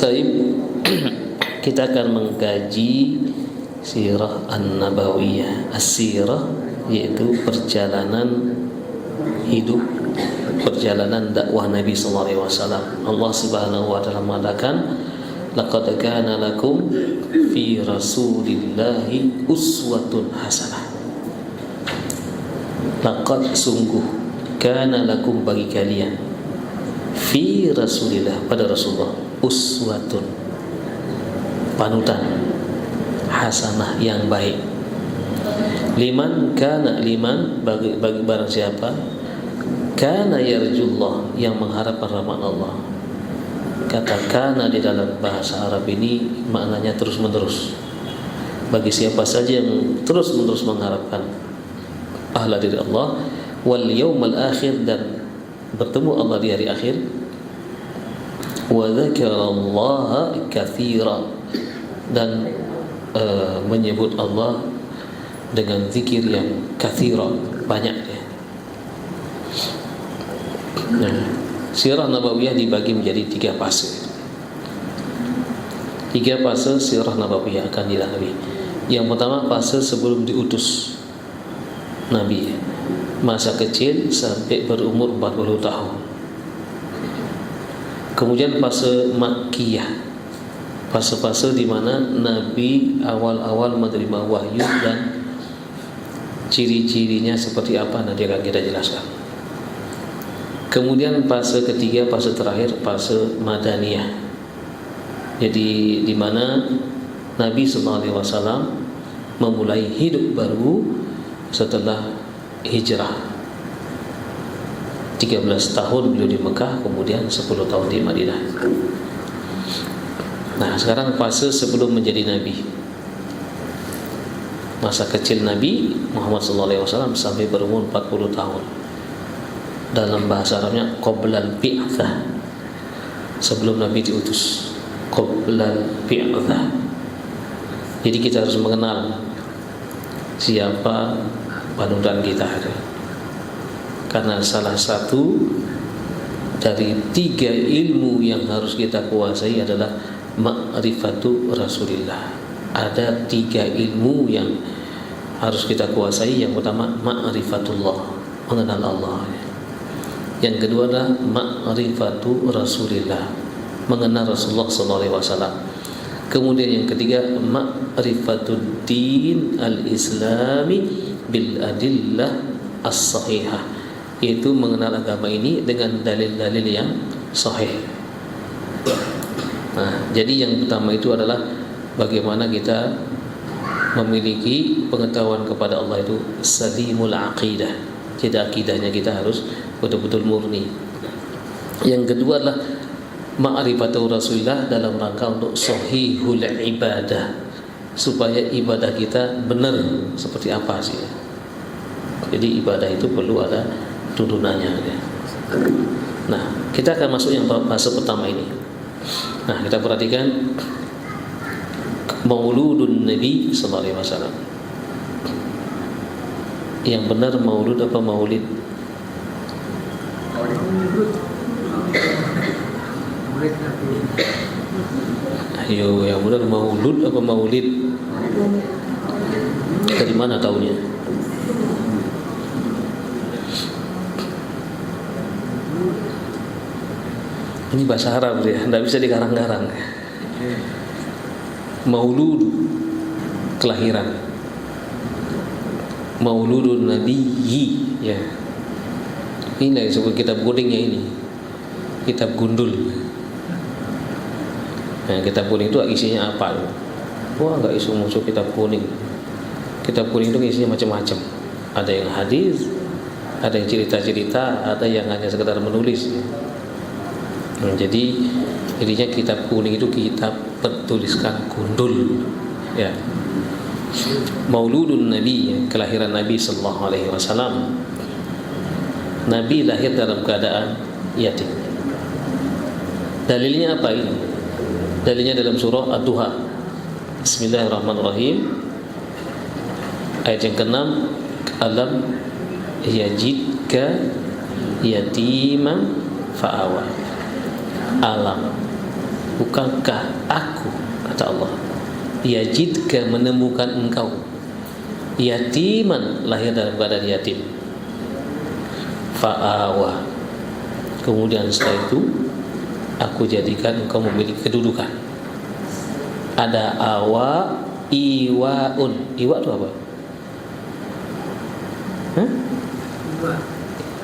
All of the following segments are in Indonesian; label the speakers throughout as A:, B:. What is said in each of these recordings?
A: Taib, kita akan mengkaji sirah an-nabawiyah. As-sirah yaitu perjalanan hidup, perjalanan dakwah Nabi sallallahu alaihi wasallam. Allah Subhanahu wa taala mengatakan, laqad kana lakum fi rasulillahi uswatun hasanah. Laqad, sungguh, kana lakum, bagi kalian, fi rasulillah, pada Rasulullah, uswatun, panutan, hasanah, yang baik. Liman kana, liman, bagi barang siapa, kana yarjullah, yang mengharapkan rahmat Allah. Kata kana di dalam bahasa Arab ini maknanya terus menerus. Bagi siapa saja yang terus menerus mengharapkan pahala dari Allah, wal yaumal akhir, dan bertemu Allah di hari akhir, wa dzakarallaha katsira, dan menyebut Allah dengan zikir yang katsira, banyak ya. Nah, sirah nabawiyah dibagi menjadi 3 fase. 3 fase sirah nabawiyah akan dilalui. Yang pertama, fase sebelum diutus Nabi, masa kecil sampai berumur 40 tahun. Kemudian fase Makkiyah, fase-fase di mana Nabi awal-awal menerima wahyu dan ciri-cirinya seperti apa nanti akan kita jelaskan. Kemudian fase ketiga, fase terakhir, fase Madaniyah. Jadi di mana Nabi SAW memulai hidup baru setelah hijrah. 13 tahun beliau di Mekah, kemudian 10 tahun di Madinah. Nah, sekarang fase sebelum menjadi Nabi. Masa kecil Nabi Muhammad SAW sampai berumur 40 tahun. Dalam bahasa Arabnya qoblal bi'tsah, sebelum Nabi diutus. Qoblal bi'tsah. Jadi kita harus mengenal siapa panutan kita, karena salah satu dari 3 ilmu yang harus kita kuasai adalah ma'rifatu Rasulillah. Ada 3 ilmu yang harus kita kuasai. Yang pertama, ma'rifatullah, mengenal Allah. Yang kedua adalah ma'rifatu Rasulillah, mengenal Rasulullah SAW. Kemudian yang ketiga, ma'rifatud din al-islami bil adillah as-sahihah, yaitu mengenal agama ini dengan dalil-dalil yang sahih. Nah, jadi yang pertama itu adalah bagaimana kita memiliki pengetahuan kepada Allah itu salimul aqidah. Jadi akidahnya kita harus betul-betul murni. Yang kedua adalah ma'rifatu Rasulillah dalam rangka untuk sahihul ibadah, supaya ibadah kita benar seperti apa sih. Jadi ibadah itu perlu ada tuntunannya ya. Nah, kita akan masuk yang fase pertama ini. Nah, kita perhatikan Mauludun Nabi sallallahu alaihi wasallam. Yang benar maulud apa maulid? Ayo, yang benar maulud apa maulid? Dari mana taunya? Ini bahasa Arab ya, tidak bisa dikarang-karang. Maulud, kelahiran. Mauludun Nabiyyi ya. Ini yang disebut kitab kuningnya ini. Kitab gundul. Nah, kitab kuning itu isinya apa? Wah, enggak isu musuh kitab kuning. Kitab kuning itu isinya macam-macam. Ada yang hadis, ada yang cerita-cerita, ada yang hanya sekedar menulis. Nah, jadi intinya kitab kuning itu kitab bertuliskan gundul ya. Mauludun Nabi, kelahiran Nabi sallallahu alaihi wasallam. Nabi lahir dalam keadaan yatim. Dalilnya apa ini? Dalilnya dalam surah Ad-Duha. Bismillahirrahmanirrahim. Ayat yang ke-6, alam yajidka yatiman fa'awa. Alam, bukankah aku, kata Allah, yajidka, menemukan engkau, yatiman, lahir dalam keadaan yatim, fa'awa, kemudian setelah itu aku jadikan engkau memiliki kedudukan. Ada awa, iwaun. Iwa itu apa?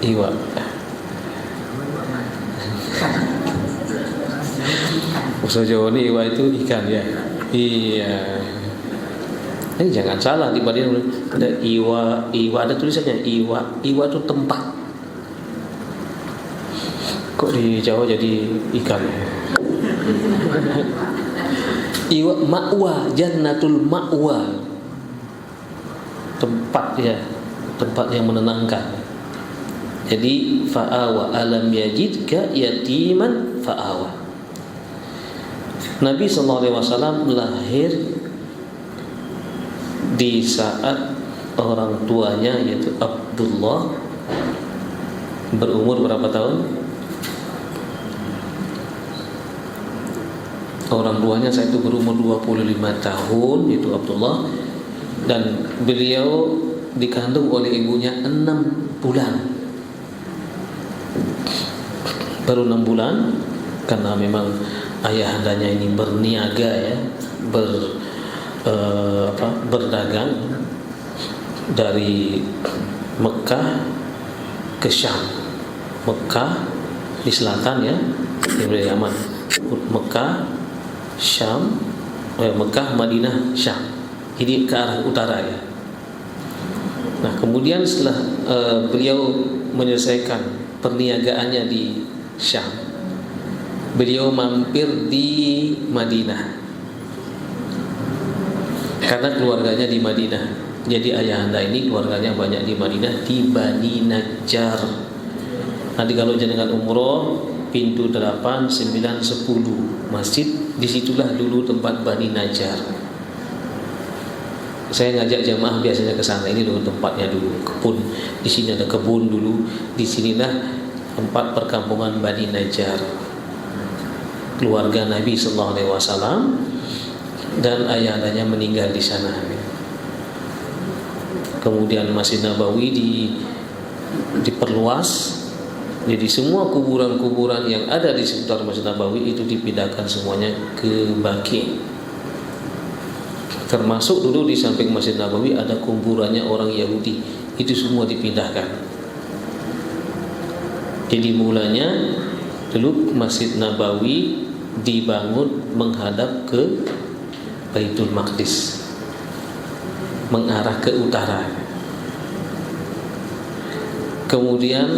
A: Iwa. Bahasa Jawa ini iwa itu ikan ya. Iya. Ini jangan salah, di Bali ada iwa, ada tulisannya iwa. Iwa itu tempat. Kok di Jawa jadi ikan? Iwa, ma'wa, jannatul ma'wa, tempat ya, tempat yang menenangkan. Jadi fa'awa, alam yajidka yatiman fa'awa. Nabi SAW lahir di saat orang tuanya, yaitu Abdullah, berumur berapa tahun? Orang tuanya saat itu berumur 25 tahun, yaitu Abdullah, dan beliau dikandung oleh ibunya 6 bulan. Baru 6 bulan, karena memang ayahandanya ini berniaga ya, berdagang dari Mekah ke Syam. Mekah di selatan ya, di wilayah Yaman. Mekah, Syam, Mekah, Madinah, Syam. Jadi ke arah utara ya. Nah, kemudian setelah beliau menyelesaikan perniagaannya di Syam, beliau mampir di Madinah karena keluarganya di Madinah. Jadi ayahanda ini keluarganya banyak di Madinah, di Bani Najjar. Nanti kalau jenengan umroh, pintu 8, 9, 10 masjid, disitulah dulu tempat Bani Najjar. Saya ngajak jamaah biasanya ke sana, ini dulu tempatnya dulu, kebun. Di sini ada kebun dulu, di sinilah tempat perkampungan Bani Najjar. Keluarga Nabi sallallahu alaihi wasallam dan ayahandanya meninggal di sana. Kemudian Masjid Nabawi diperluas. Jadi semua kuburan-kuburan yang ada di sekitar Masjid Nabawi itu dipindahkan semuanya ke Baqi'. Termasuk dulu di samping Masjid Nabawi ada kuburannya orang Yahudi, itu semua dipindahkan. Jadi mulanya dulu Masjid Nabawi dibangun menghadap ke Baitul Maqdis, mengarah ke utara. Kemudian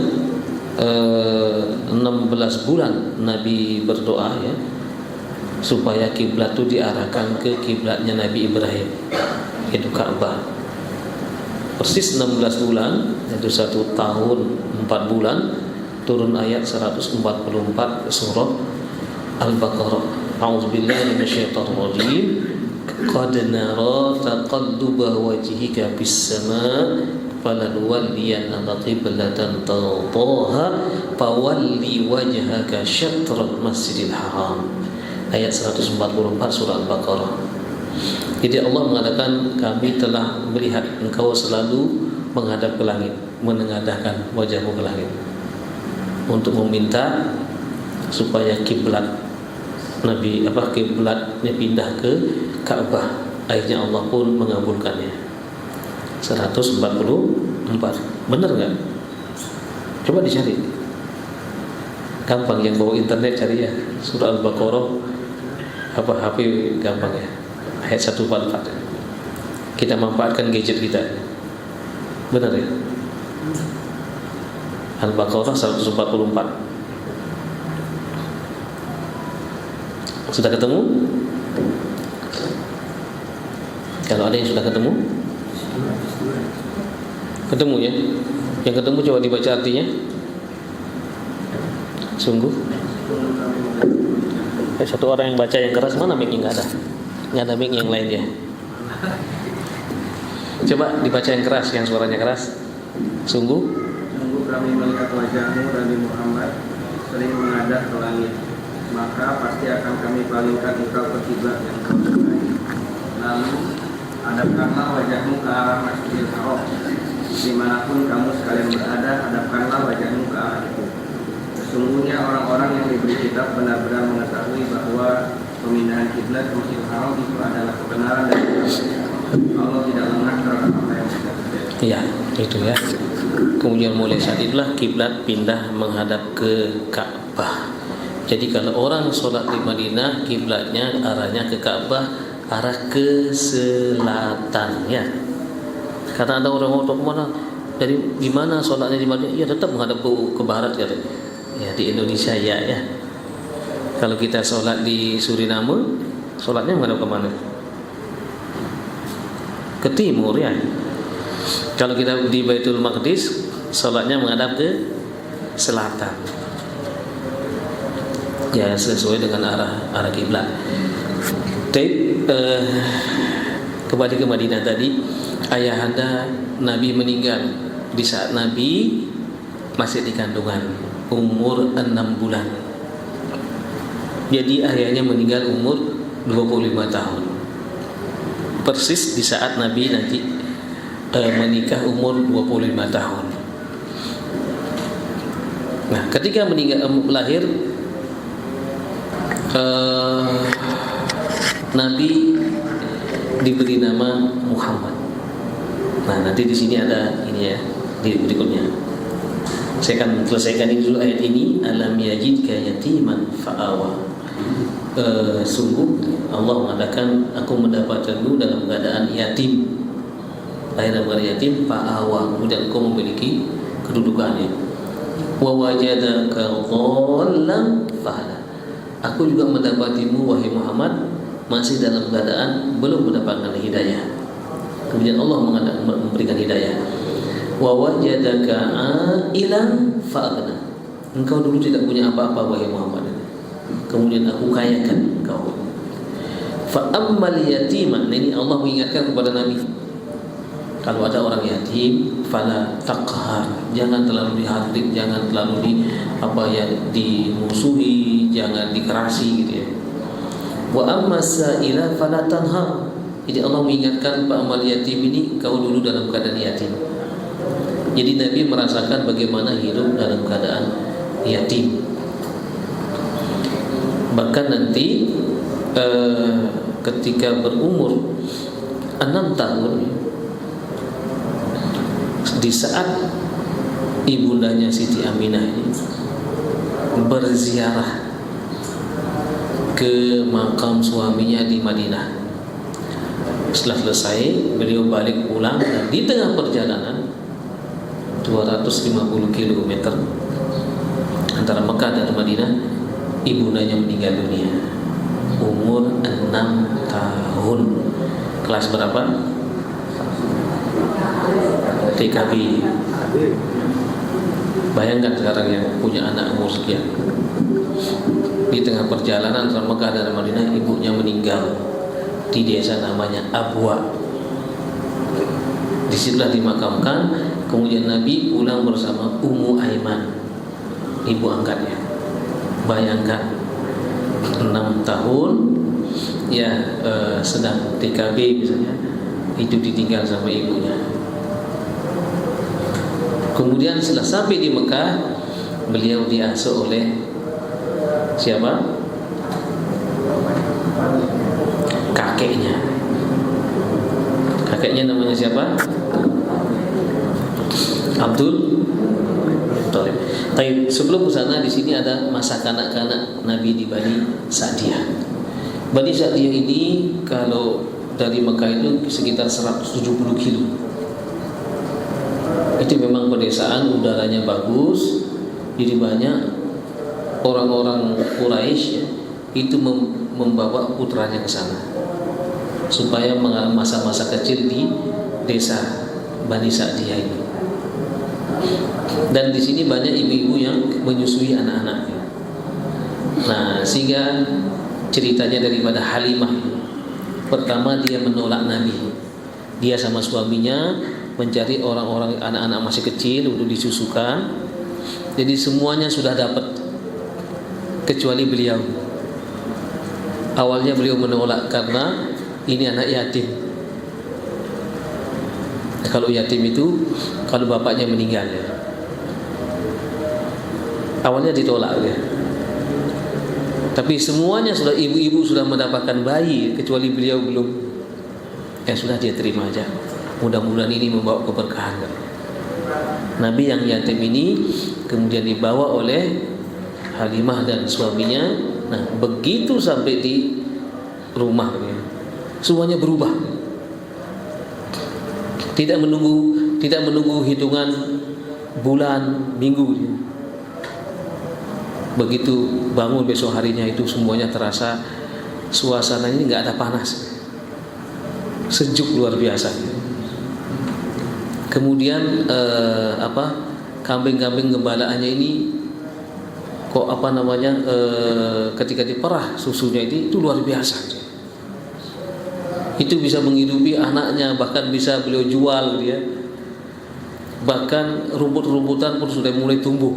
A: 16 bulan Nabi berdoa ya, supaya kiblat itu diarahkan ke kiblatnya Nabi Ibrahim, yaitu Ka'bah. Persis 16 bulan, yaitu 1 tahun 4 bulan, turun ayat 144 surah Al-Baqarah. A'udzubillahi minasyaitonir rajim. Qad nara taqalluba wajhika fis-sama' falanwalliyannaka qiblatan tardaha fawalli wajhaka syatral masjidil haram. Ayat 144 surah Al-Baqarah. Jadi Allah mengatakan, kami telah melihat engkau selalu menghadap ke langit, menengadahkan wajahmu ke langit, untuk meminta supaya kiblat Nabi kiblatnya pindah ke Ka'bah. Akhirnya Allah pun mengabulkannya. 144. Benar enggak? Coba dicari. Gampang, yang bawa internet cari ya, surah Al-Baqarah HP gampang ya. Ayat 144. Kita manfaatkan gadget kita. Benar ya? Al-Baqarah 144. Sudah ketemu? Kalau ada yang sudah ketemu? Ketemu ya? Yang ketemu coba dibaca artinya. Sungguh. Satu orang yang baca yang keras, mana mic-nya? Nggak ada. Nggak ada mic yang lain ya. Coba dibaca yang keras, yang suaranya keras. Sungguh
B: kami melihat wajahmu Nabi Muhammad sering menghadap ke langit. maka pasti akan kami palingkan engkau ke kiblat yang kau sukai. Lalu hadapkanlah wajahmu ke arah Masjidil Haram. Dimanapun kamu sekalian berada, hadapkanlah wajahmu ke arah itu. Sesungguhnya orang-orang yang diberi kitab benar-benar mengetahui bahwa pemindahan kiblat ke Masjidil Haram itu adalah kebenaran dan kebenaran. Allah tidak lengah terhadap apa yang kita kerjakan.
A: Ya, itu ya. Kemudian mulai saat itulah kiblat pindah menghadap ke Ka'bah. Jadi kalau orang sholat di Madinah, kiblatnya arahnya ke Ka'bah, arah ke selatan ya. Karena ada orang ke mana? Dari gimana sholatnya di Madinah? Ya tetap menghadap ke barat ya. Ya di Indonesia ya. Kalau kita sholat di Suriname, sholatnya menghadap ke mana? Ke timur ya. Kalau kita di Baitul Maqdis, sholatnya menghadap ke selatan. Ya sesuai dengan arah kiblat. Kembali ke Madinah tadi, ayahanda Nabi meninggal di saat Nabi masih di kandungan, umur 6 bulan. Jadi ayahnya meninggal umur 25 tahun. Persis di saat Nabi nanti menikah umur 25 tahun. Nah, ketika lahir Nabi diberi nama Muhammad. Nah, nanti di sini ada ini ya, di berikutnya. Saya akan selesaikan ini dulu ayat ini. Alam yajidka yatiman fa'awa. Sungguh Allah mengatakan, aku mendapatkanmu dalam keadaan yatim, lahir dalam keadaan yatim, fa'awa, kemudian kau memiliki kedudukannya. Wa wajadaka dhallan fahada. Aku juga mendapatimu wahai Muhammad masih dalam keadaan belum mendapatkan hidayah. Kemudian Allah memberikan hidayah. Wa wajadaka ailan fa'agna. Engkau dulu tidak punya apa-apa wahai Muhammad. Kemudian aku kayakan engkau. Fa ammal yatima. Ini Allah mengingatkan kepada Nabi. Kalau ada orang yatim, fala taqhar. Jangan terlalu dihardik, jangan terlalu dimusuhi, jangan dikerasi gitu ya. Wa amma sa'ila fala tanhar. Jadi Allah mengingatkan Pak Amal yatim ini, kau dulu dalam keadaan yatim. Jadi Nabi merasakan bagaimana hidup dalam keadaan yatim. Bahkan nanti ketika berumur 6 tahun, di saat ibundanya Siti Aminah berziarah ke makam suaminya di Madinah. Setelah selesai, beliau balik pulang dan di tengah perjalanan 250 km antara Mekah dan Madinah, ibundanya meninggal dunia. Umur 6 tahun. Kelas berapa? TKB. Bayangkan sekarang yang punya anak umur sekian. Di tengah perjalanan antara Mekah dan Madinah, ibunya meninggal di desa namanya Abwa. Disitulah dimakamkan. Kemudian Nabi pulang bersama Ummu Aiman, ibu angkatnya. Bayangkan 6 tahun ya, sedang TKB misalnya, itu ditinggal sama ibunya. Kemudian setelah sampai di Mekah, beliau diasuh oleh siapa? Kakeknya. Kakeknya namanya siapa? Abdul Thalib. Tapi sebelum ke sana, di sini ada masa kanak-kanak Nabi di Bani Sa'diyah. Bani Sa'diyah ini kalau dari Mekah itu sekitar 170 kilo. Itu memang pedesaan, udaranya bagus. Jadi banyak orang-orang Quraisy ya, itu membawa putranya ke sana supaya mengalami masa-masa kecil di desa Bani Sa'diyah ini. Dan di sini banyak ibu-ibu yang menyusui anak-anaknya. Nah, sehingga ceritanya daripada Halimah, pertama dia menolak Nabi. Dia sama suaminya mencari orang-orang anak-anak masih kecil untuk disusukan. Jadi semuanya sudah dapat. kecuali beliau. Awalnya beliau menolak karena ini anak yatim. Kalau yatim itu kalau bapaknya meninggal ya. Awalnya ditolak ya. Tapi semuanya sudah, ibu-ibu sudah mendapatkan bayi kecuali beliau belum. Ya sudah, dia terima aja. Mudah-mudahan ini membawa keberkahan. Nabi yang yatim ini kemudian dibawa oleh Halimah dan suaminya. Nah, begitu sampai di rumah semuanya berubah. Tidak menunggu hitungan bulan, minggu. Begitu bangun besok harinya itu semuanya terasa suasananya ini nggak ada panas, sejuk luar biasa. Kemudian kambing-kambing gembalaannya ini kok ketika diperah susunya itu luar biasa. Itu bisa menghidupi anaknya, bahkan bisa beliau jual dia. Bahkan rumput-rumputan pun sudah mulai tumbuh.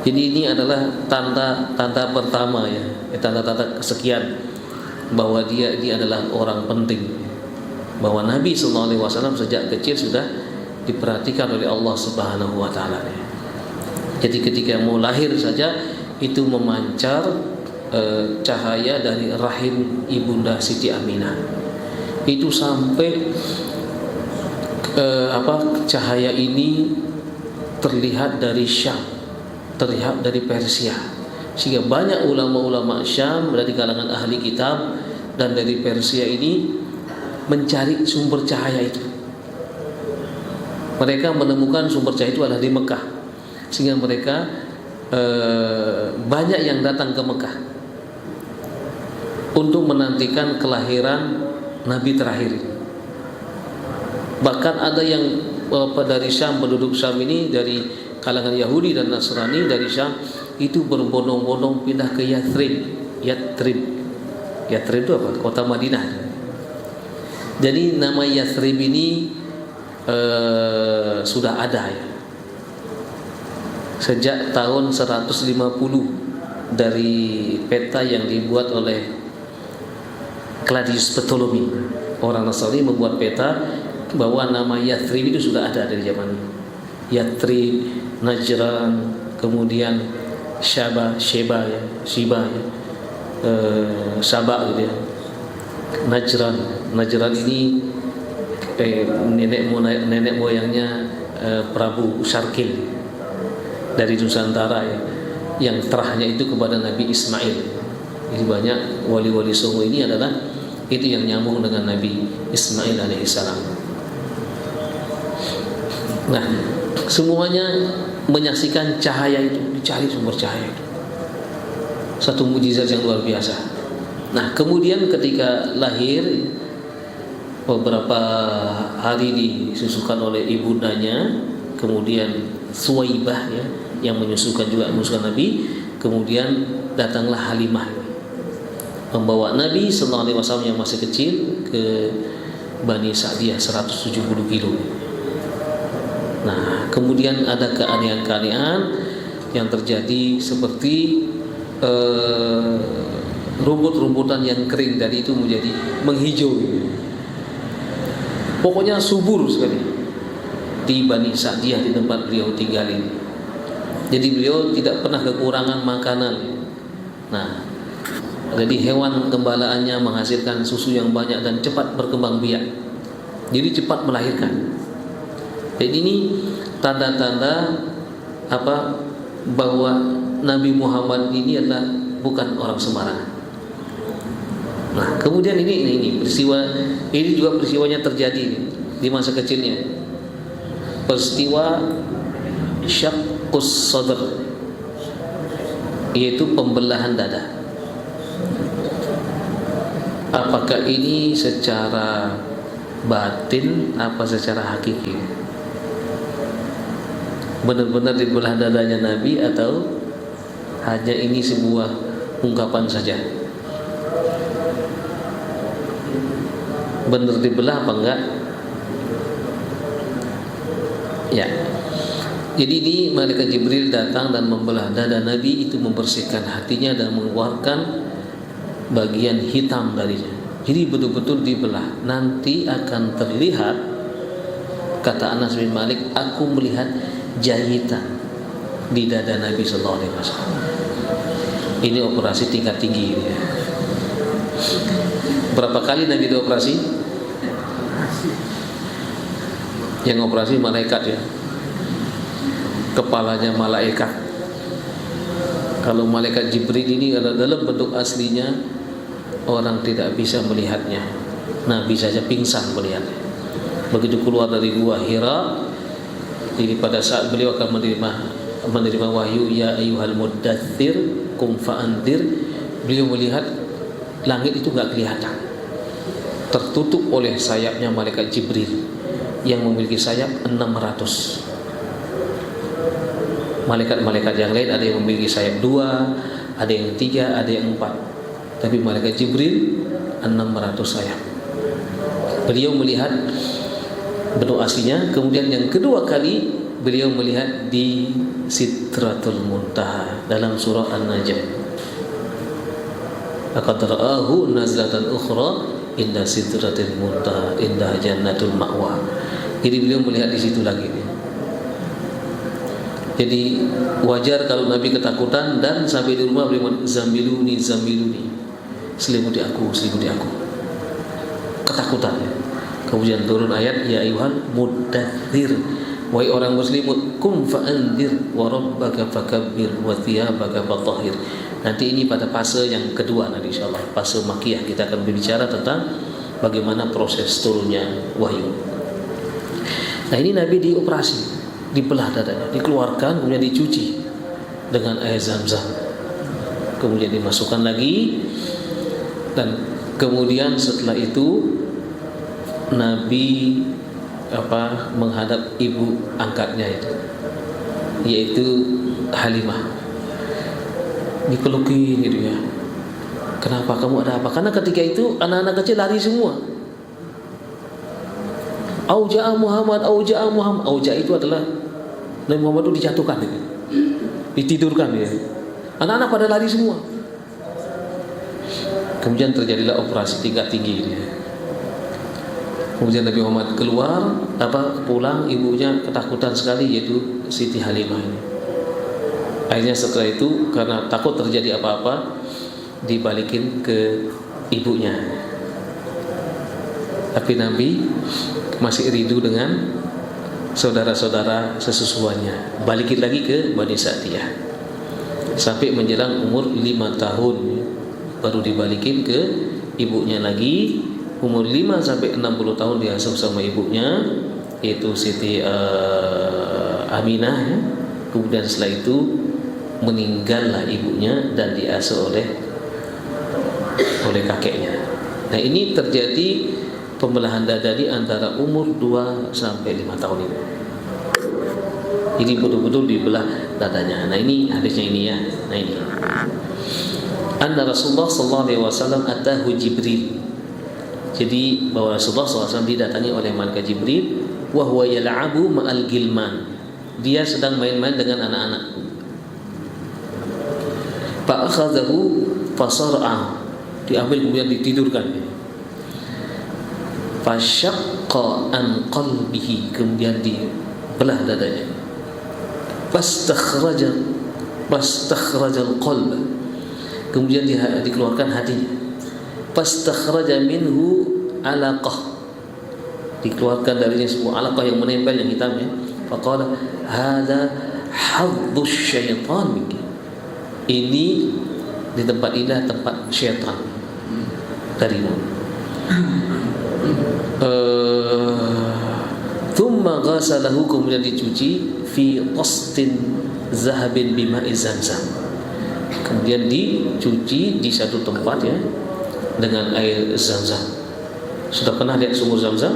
A: Jadi ini adalah tanda pertama ya, tanda-tanda kesekian bahwa dia adalah orang penting. Bahwa Nabi SAW sejak kecil sudah diperhatikan oleh Allah Subhanahu wa taala. Jadi ketika mau lahir saja itu memancar cahaya dari rahim ibunda Siti Aminah. Itu sampai cahaya ini terlihat dari Syam, terlihat dari Persia, sehingga banyak ulama-ulama Syam dari kalangan ahli kitab dan dari Persia ini mencari sumber cahaya itu. Mereka menemukan sumber cahaya itu adalah di Mekah, sehingga mereka banyak yang datang ke Mekah untuk menantikan kelahiran Nabi terakhir. Bahkan ada yang dari Syam, penduduk Syam ini dari kalangan Yahudi dan Nasrani dari Syam itu berbondong-bondong pindah ke Yathrib itu apa? Kota Madinah. Jadi nama Yathrib ini sudah ada ya. Sejak tahun 150 dari peta yang dibuat oleh Claudius Ptolemy. Orang Nasrani membuat peta bahwa nama Yathrib itu sudah ada dari zaman Yathrib, Najran, kemudian Sheba ya, Saba gitu ya. Najran ini nenek moyangnya Prabu Sarkil dari Nusantara ya, yang terahnya itu kepada Nabi Ismail. Jadi banyak wali-wali Songo ini adalah itu yang nyambung dengan Nabi Ismail alaihissalam. Nah, semuanya menyaksikan cahaya itu, dicari sumber cahaya itu. Satu mukjizat yang luar biasa. Nah, kemudian ketika lahir beberapa hari disusukan oleh ibundanya, kemudian Suwaibah ya, yang menyusukan Nabi, kemudian datanglah Halimah membawa Nabi SAW yang masih kecil ke Bani Sa'diyah 170 kilo. Nah, kemudian ada keanehan-keanehan yang terjadi seperti rumput-rumputan yang kering dari itu menjadi menghijau. Pokoknya subur sekali di Bani Sa'diyah, di tempat beliau tinggal ini. Jadi beliau tidak pernah kekurangan makanan. Nah, jadi hewan gembalaannya menghasilkan susu yang banyak dan cepat berkembang biak. Jadi cepat melahirkan. Jadi ini tanda-tanda bahwa Nabi Muhammad ini adalah bukan orang sembarangan. Nah, kemudian ini peristiwa ini juga peristiwanya terjadi di masa kecilnya. Peristiwa syaqqus sadr, yaitu pembelahan dada. Apakah ini secara batin apa secara hakiki? Benar-benar dibelah dadanya Nabi atau hanya ini sebuah ungkapan saja? Benar dibelah apa enggak? Ya. Jadi ini malaikat Jibril datang dan membelah dada Nabi, itu membersihkan hatinya dan mengeluarkan bagian hitam darinya. Jadi betul-betul dibelah. Nanti akan terlihat, kata Anas bin Malik, aku melihat jahitan di dada Nabi sallallahu alaihi wasallam. Ini operasi tingkat tinggi ini. Berapa kali Nabi dioperasi? Yang operasi malaikat ya. Kepalanya malaikat. Kalau malaikat Jibril ini adalah dalam bentuk aslinya orang tidak bisa melihatnya. Nabi saja pingsan melihatnya. Begitu keluar dari gua Hira, jadi pada saat beliau akan menerima wahyu, ya ayyuhal muddatsir qum fa'andir, beliau melihat langit itu enggak kelihatan, tertutup oleh sayapnya malaikat Jibril yang memiliki sayap 600. Malaikat-malaikat yang lain ada yang memiliki sayap 2, ada yang 3, ada yang 4. Tapi malaikat Jibril 600 sayap. Beliau melihat bentuk aslinya. Kemudian yang kedua kali beliau melihat di Sidratul Muntaha dalam surah An-Najm. Laqad ra'ahu nazlatan ukhra inda Sidratil Muntaha inda Jannatul Ma'wa. Jadi beliau melihat di situ lagi. Jadi wajar kalau Nabi ketakutan dan sampai di rumah beliau zambiluni, selimuti aku. Ketakutan. Kemudian turun ayat, ya ayyuhal muddatsir, wahai orang berselimut, kum fa'andir wa rabbaka fakabbir wa thiyabaka fatahhir. Nanti ini pada fase yang kedua nanti insyaallah, fase Makkiyah, kita akan berbicara tentang bagaimana proses turunnya wahyu. Nah, ini Nabi dioperasi, dibelah dadanya, dikeluarkan, kemudian dicuci dengan air Zam-Zam, kemudian dimasukkan lagi, dan kemudian setelah itu Nabi menghadap ibu angkatnya itu, yaitu Halimah. Dipelukin gitu ya. Kenapa, kamu ada apa? Karena ketika itu anak-anak kecil lari semua. Auja'a Muhammad. Auja' itu adalah Nabi Muhammad itu dijatuhkan gitu. Ditidurkan ya. Anak-anak pada lari semua. Kemudian terjadilah operasi tingkat tinggi gitu ya. Kemudian Nabi Muhammad keluar, pulang, ibunya ketakutan sekali, yaitu Siti Halimah ini. Akhirnya setelah itu karena takut terjadi apa-apa, dibalikin ke ibunya. Tapi Nabi masih rindu dengan saudara-saudara sesusuannya. Balikin lagi ke Bani Sa'diyah. Sampai menjelang umur 5 tahun baru dibalikin ke ibunya lagi. Umur 5 sampai 60 tahun diasuh sama ibunya, yaitu Siti Aminah ya. Kemudian setelah itu meninggallah ibunya dan diasuh oleh kakeknya. Nah, ini terjadi pembelahan dada di antara umur 2 sampai 5 tahun ini. Ini betul-betul dibelah dadanya. Nah, ini hadisnya ini ya. Nah, ini. Anna Rasulullah sallallahu alaihi wasallam atahu Jibril. Jadi bahwa Rasulullah SAW didatangi oleh malaikat Jibril, wa huwa yal'abu ma'al gilman. Dia sedang main-main dengan anak-anak. Fa akhadhahu fasar'a. Diambil kemudian ditidurkan. Fa syaqqa an qalbihi, kemudian dibelah dadanya. Fastakhrajal qalb. Kemudian dikeluarkan hatinya. Fastakhraja minhu alaqah, dikeluarkan darinya semua alaqah yang menempel, yang hitam ya. Faqala hadza hadzus syaitan minki. Ini di tempat ini tempat syaitan darimu. Thumma ghasalahu, kemudian dicuci fi qastin zahabin bima'i Zamzam. Kemudian dicuci di satu tempat ya dengan air Zamzam. Sudah pernah lihat sumur Zamzam?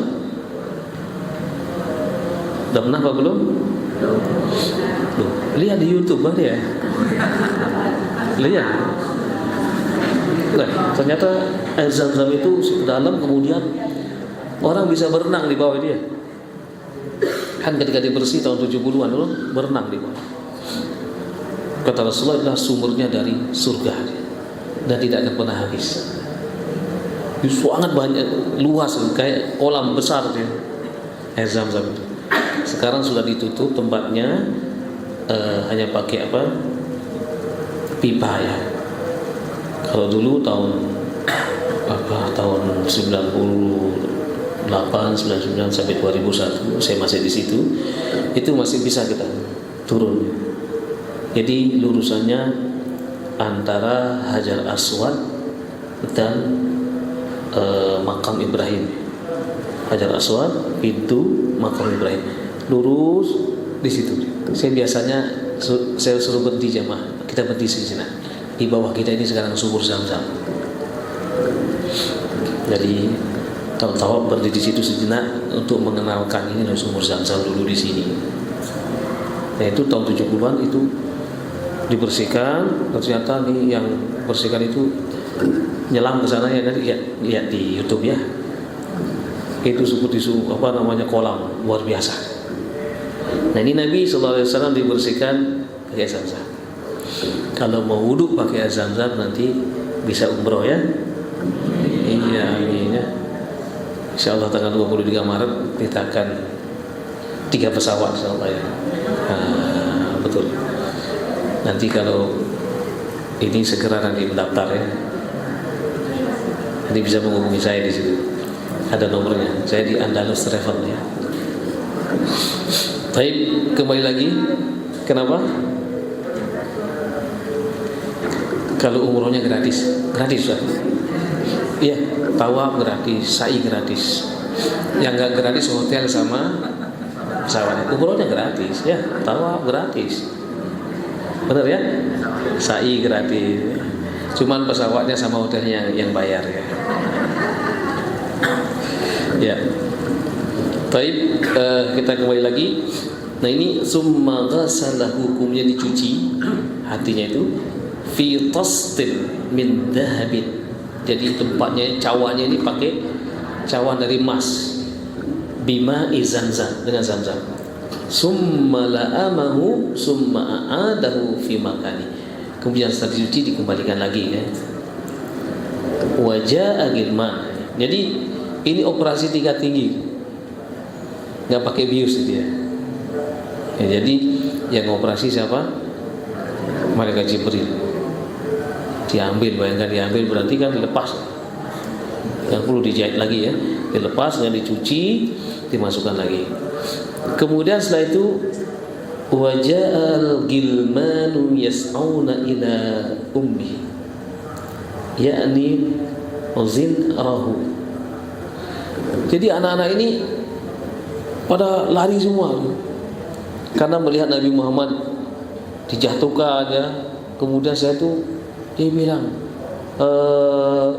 A: Sudah pernah apa belum? Lihat di YouTube kan ya. Lihat. Nah, ternyata air Zamzam itu dalam, kemudian orang bisa berenang di bawah dia. Kan ketika dia bersih tahun 70-an dulu berenang di bawah. Kata Rasulullah adalah sumbernya dari surga dan tidak akan pernah habis. Itu sangat banyak, luas, kayak kolam besar dia, air Zam-Zam itu. Sekarang sudah ditutup tempatnya, hanya pakai pipa ya. Kalau dulu tahun 98, 99 sampai 2001 saya masih di situ, itu masih bisa kita turun. Jadi lurusannya antara Hajar Aswad dan makam Ibrahim. Hajar Aswad, pintu makam Ibrahim, lurus di situ. Saya biasanya saya suruh berhenti jamaah, kita berhenti di sini. Di bawah kita ini sekarang sumur Zam-Zam. Jadi tahu berhenti di situ sejenak untuk mengenalkan ini sumur Zam-Zam dulu di sini. Nah itu tahun 70-an itu dibersihkan, ternyata nih yang bersihkan itu nyelam ke sana ya, lihat di YouTube ya. Itu seperti kolam luar biasa. Nah ini Nabi SAW dibersihkan pakai Zam-Zam. Kalau mau wudhu pakai Zam-Zam nanti bisa umroh ya. Iya ini ya. Insyaallah tanggal 23 Maret kita akan 3 pesawat insyaallah ya. Nah, betul. Nanti kalau ini segera nanti mendaftar ya. Nanti bisa menghubungi saya di situ. Ada nomornya. Saya di Andalus Travel ya. Baik, kembali lagi. Kenapa? Kalau umrohnya gratis Ustaz. Iya, tawaf gratis, sa'i gratis. Yang enggak gratis hotel sama pesawat. Umrohnya gratis ya, tawaf gratis. Benar ya? Sa'i gratis. Cuman pesawatnya sama hotelnya yang bayar ya. Ya. Baik, kita kembali lagi. Nah ini summa ghasalah, hukumnya dicuci hatinya itu fi tastin min dhahabin. Jadi tempatnya cawannya ini pakai cawan dari emas. Bima Zam-Zam, dengan Zam-Zam. Summa la'amahu summa a'adahu fi makani. Kemudian setelah dicuci dikembalikan lagi ya. Wajah agilman. Jadi ini operasi tingkat tinggi, nggak pakai bius gitu ya. Jadi yang operasi siapa? Malaikat Jibril. Diambil, bayangkan diambil berarti kan dilepas. Yang perlu dijahit lagi ya. Dilepas dan dicuci, dimasukkan lagi. Kemudian setelah itu waja'al gilmanu yas'auna ila ummi, yakni zinrahu. Jadi anak-anak ini pada lari semua karena melihat Nabi Muhammad dijatuhkan ya. Kemudian saya tuh dia bilang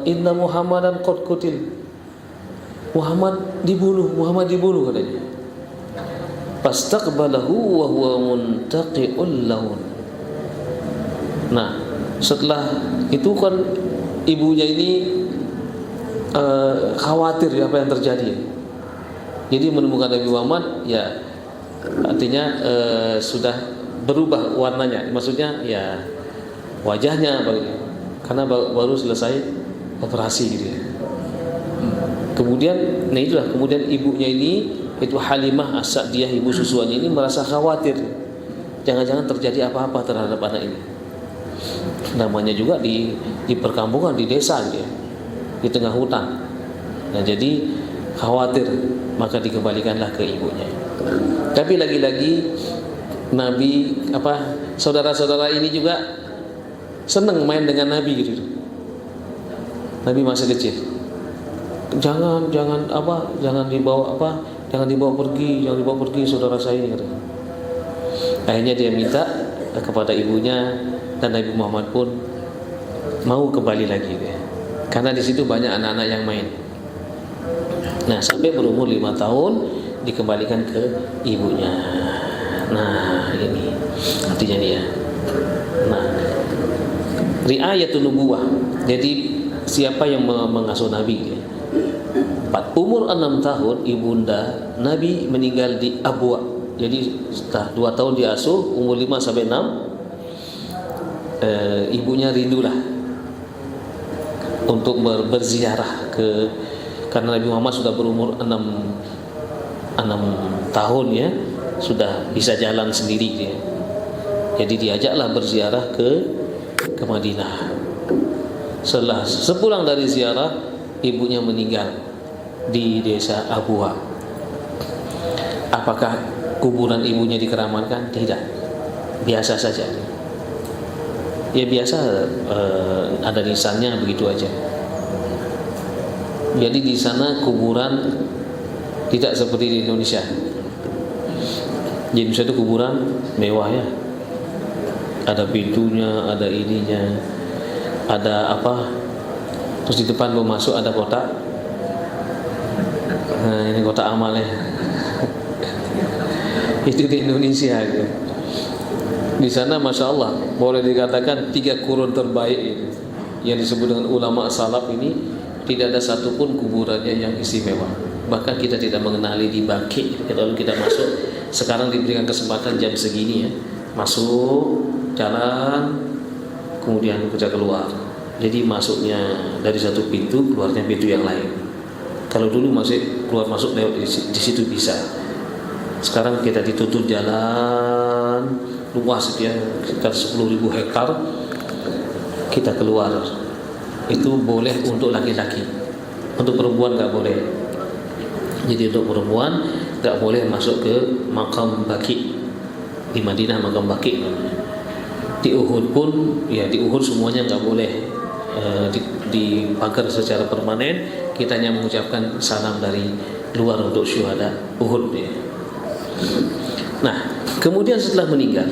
A: inna Muhammadan qad qutil. Muhammad dibunuh katanya. Fastaqbalahu wa huwa muntaqi'ul laun. Nah, setelah itu kan ibunya ini khawatir apa yang terjadi. Jadi menemukan Nabi Muhammad ya artinya sudah berubah warnanya. Maksudnya ya wajahnya karena baru selesai operasi gitu ya. Kemudian kemudian ibunya ini itu Halimah As-Sa'diyah, ibu susuannya ini merasa khawatir. Jangan-jangan terjadi apa-apa terhadap anak ini. Namanya juga di perkampungan, di desa gitu ya, di tengah hutan. Nah, jadi khawatir, maka dikembalikanlah ke ibunya. Tapi lagi-lagi Nabi saudara-saudara ini juga senang main dengan Nabi gitu. Nabi masih kecil. Jangan dibawa pergi saudara saya ini katanya. Akhirnya dia minta kepada ibunya dan Nabi Muhammad pun mau kembali lagi ya. Karena di situ banyak anak-anak yang main. Nah, sampai berumur 5 tahun dikembalikan ke ibunya. Nah, ini artinya dia. Nah, riayatun nubuwah. Jadi siapa yang mengasuh Nabi ya? Umur 6 tahun ibunda Nabi meninggal di Abwa. Jadi setelah 2 tahun diasuh, umur 5 sampai 6, ibunya rindulah untuk berziarah karena Nabi Muhammad sudah berumur 6 tahun ya, sudah bisa jalan sendiri dia. Jadi diajaklah berziarah ke Madinah. Setelah sepulang dari ziarah, ibunya meninggal di desa Abuha. Apakah kuburan ibunya dikeramatkan? Tidak, biasa saja. Ya biasa, ada nisannya begitu aja. Jadi di sana kuburan tidak seperti di Indonesia. Di Indonesia itu kuburan mewah ya, ada pintunya, ada ininya, ada apa, terus di depan mau masuk ada kotak. Nah ini kotak amal ya. Itu di Indonesia gitu. Di sana masya Allah boleh dikatakan 3 kurun terbaik itu, yang disebut dengan ulama salaf ini, tidak ada satupun kuburannya yang istimewa. Bahkan kita tidak mengenali di Baqi. Kalau kita masuk sekarang diberikan kesempatan jam segini ya, masuk jalan kemudian kita keluar. Jadi masuknya dari satu pintu, keluarnya pintu yang lain. Kalau dulu masih keluar masuk lewat di situ bisa. Sekarang kita ditutup jalan luas ya, sekitar 10.000 hektar. Kita keluar. Itu boleh untuk laki-laki. Untuk perempuan enggak boleh. Jadi untuk perempuan enggak boleh masuk ke makam Baqi. Di Madinah makam Baqi. Di Uhud pun ya, di Uhud semuanya enggak boleh dipagar secara permanen. Kita hanya mengucapkan salam dari luar untuk syuhada Uhud ya. Nah, kemudian setelah meninggal,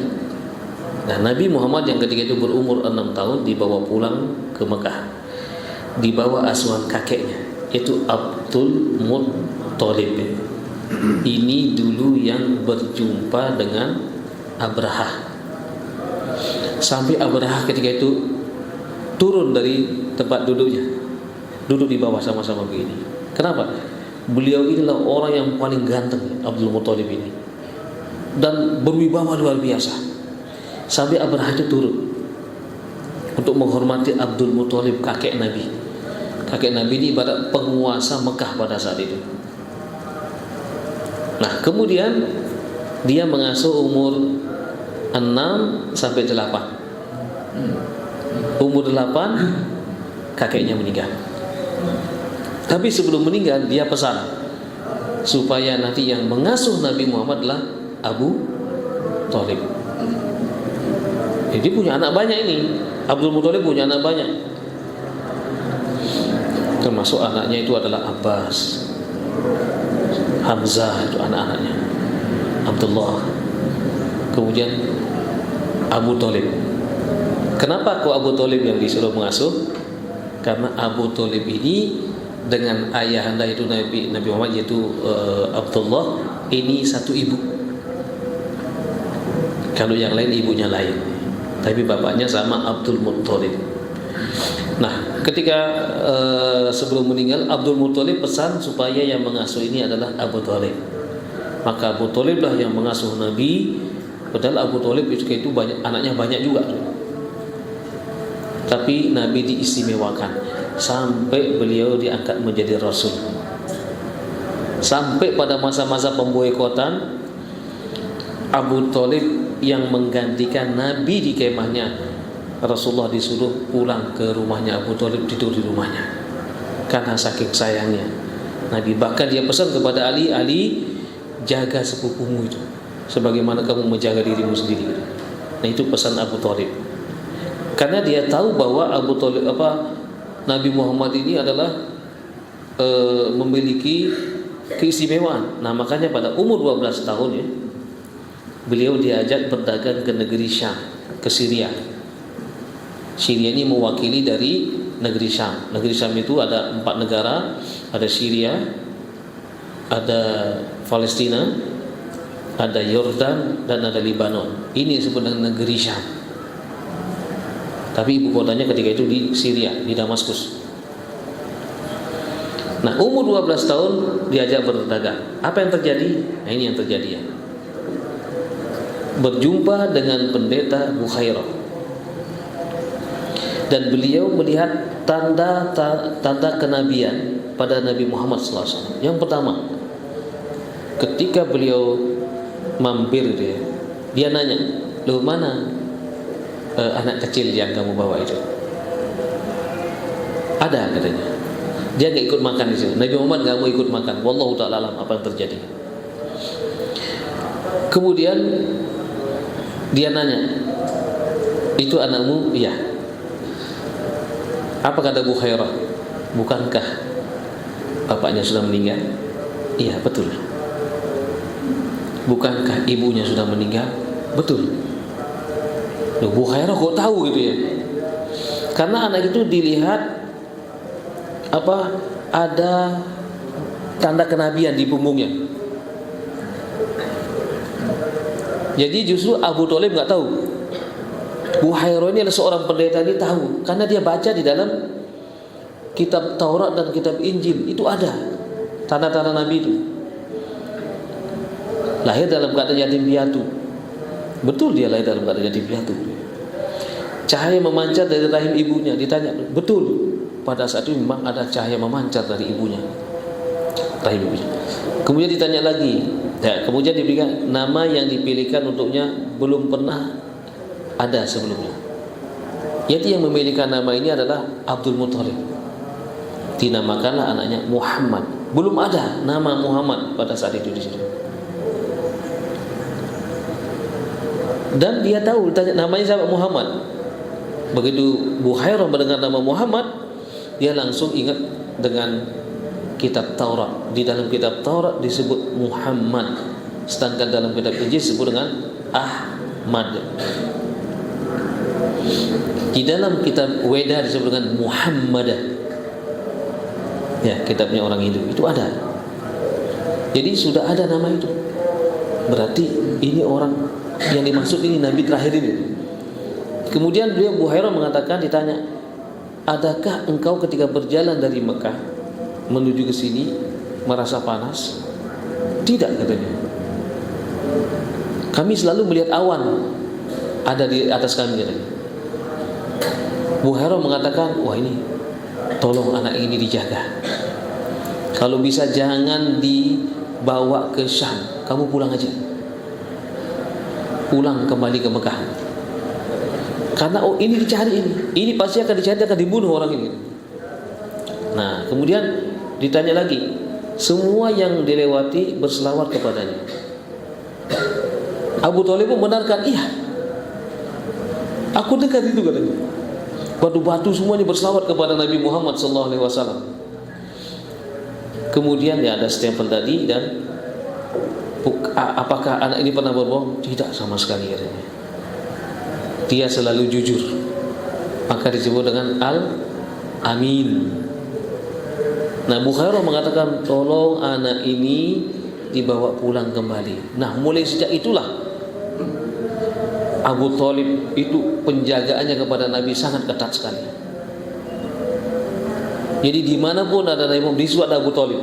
A: nah Nabi Muhammad yang ketika itu berumur 6 tahun dibawa pulang ke Mekah, dibawa asuhan kakeknya, yaitu Abdul Muttalib. Ini dulu yang berjumpa dengan Abraha. Sampai Abraha ketika itu turun dari tempat duduknya, duduk di bawah sama-sama begini. Kenapa? Beliau inilah orang yang paling ganteng, Abdul Muttalib ini, dan berwibawa luar biasa. Sampai Abraha itu turun untuk menghormati Abdul Muttalib, kakek Nabi. Kakek Nabi ini ibarat penguasa Mekah pada saat itu. Nah, kemudian dia mengasuh umur 6 sampai 8. Umur 8 kakeknya meninggal. Tapi sebelum meninggal dia pesan supaya nanti yang mengasuh Nabi Muhammad adalah Abu Thalib. Jadi punya anak banyak ini. Abdul Muttalib punya anak banyak. Termasuk anaknya itu adalah Abbas, Hamzah, itu anak-anaknya, Abdullah. Kemudian Abu Thalib. Kenapa kok Abu Thalib yang disuruh mengasuh? Karena Abu Thalib ini dengan ayahanda itu Nabi Muhammad, yaitu Abdullah, ini satu ibu. Kalau yang lain ibunya lain, tapi bapaknya sama, Abdul Muttalib. Nah, ketika sebelum meninggal Abdul Muttalib pesan supaya yang mengasuh ini adalah Abu Thalib. Maka Abu Thalib lah yang mengasuh Nabi. Padahal Abu Thalib itu banyak, anaknya banyak juga. Tapi Nabi diistimewakan sampai beliau diangkat menjadi Rasul. Sampai pada masa-masa pemboikotan, Abu Thalib yang menggantikan Nabi di kemahnya. Rasulullah disuruh pulang ke rumahnya Abu Thalib, tidur di rumahnya karena saking sayangnya Nabi. Bahkan dia pesan kepada Ali, jaga sepupumu itu sebagaimana kamu menjaga dirimu sendiri. Nah, itu pesan Abu Thalib. Karena dia tahu bahwa Abu Thalib Nabi Muhammad ini adalah memiliki keistimewaan. Nah, makanya pada umur 12 tahun ya, beliau diajak berdagang ke negeri Syam, ke Syria. Syria ini mewakili dari negeri Syam. Negeri Syam itu ada 4 negara, ada Syria, ada Palestina, ada Yordan, dan ada Lebanon. Ini disebut dengan negeri Syam. Tapi ibu kotanya ketika itu di Syria, di Damaskus. Nah, umur 12 tahun diajak berdagang. Apa yang terjadi? Nah, ini yang terjadi ya. berjumpa dengan pendeta Bukhairah, dan beliau melihat tanda kenabian pada Nabi Muhammad SAW. Yang pertama, ketika beliau mampir, dia nanya, "Loh, mana anak kecil yang kamu bawa itu?" Ada, katanya. Dia nggak ikut makan di situ. Nabi Muhammad nggak mau ikut makan. Wallahu ta'ala alam apa yang terjadi. Kemudian dia nanya, "Itu anakmu?" "Iya." Apa kata Bukhairah? "Bukankah bapaknya sudah meninggal?" "Iya, betul." "Bukankah ibunya sudah meninggal?" "Betul." Loh, Bukhairah kok tahu gitu ya? Karena anak itu dilihat ada tanda kenabian di punggungnya. Jadi justru Abu Thalib nggak tahu. Bukhairah ini adalah seorang pendeta, ini tahu karena dia baca di dalam kitab Taurat dan kitab Injil, itu ada tanda-tanda Nabi itu. Lahir dalam keadaan yatim piatu. Betul, dia lahir dalam keadaan yatim piatu. Cahaya memancar dari rahim ibunya. Ditanya, betul. Pada saat itu memang ada cahaya memancar dari ibunya, rahim ibunya. Kemudian ditanya lagi, kemudian diberikan nama yang dipilihkan untuknya belum pernah ada sebelumnya. Yaitu yang memilihkan nama ini adalah Abdul Muthalib. Dinamakanlah anaknya Muhammad. Belum ada nama Muhammad pada saat itu di situ. Dan dia tahu, ditanya namanya siapa? Muhammad. Begitu Bukhairah mendengar nama Muhammad, dia langsung ingat dengan kitab Taurat. Di dalam kitab Taurat disebut Muhammad, sedangkan dalam kitab Injil disebut dengan Ahmad. Di dalam kitab Weda disebut dengan Muhammadah. Ya, kitabnya orang Hindu itu ada. Jadi sudah ada nama itu. Berarti ini orang yang dimaksud ini Nabi terakhir ini. Kemudian beliau Bukhairah mengatakan, ditanya, "Adakah engkau ketika berjalan dari Mekah menuju ke sini merasa panas?" "Tidak," katanya. "Kami selalu melihat awan ada di atas kami," katanya. Bukhairah mengatakan, "Wah, ini tolong anak ini dijaga. Kalau bisa jangan dibawa ke Syam, kamu pulang aja. Pulang kembali ke Mekah. Karena ini dicari ini pasti akan dicari, akan dibunuh orang ini." Nah, kemudian ditanya lagi, semua yang dilewati berselawat kepadanya. Abu Thalib pun benarkan, "Iya, aku dekat itu," katanya. Batu-batu semuanya berselawat kepada Nabi Muhammad SAW. Kemudian ya ada stempel tadi, dan apakah anak ini pernah berbohong? Tidak sama sekali, katanya. Dia selalu jujur, maka disebut dengan Al-Amin. Nah, Bukhairah mengatakan, tolong anak ini dibawa pulang kembali. Nah, mulai sejak itulah Abu Thalib itu penjagaannya kepada Nabi sangat ketat sekali. Jadi dimanapun ada Nabi Muhammad, di situ ada Abu Thalib.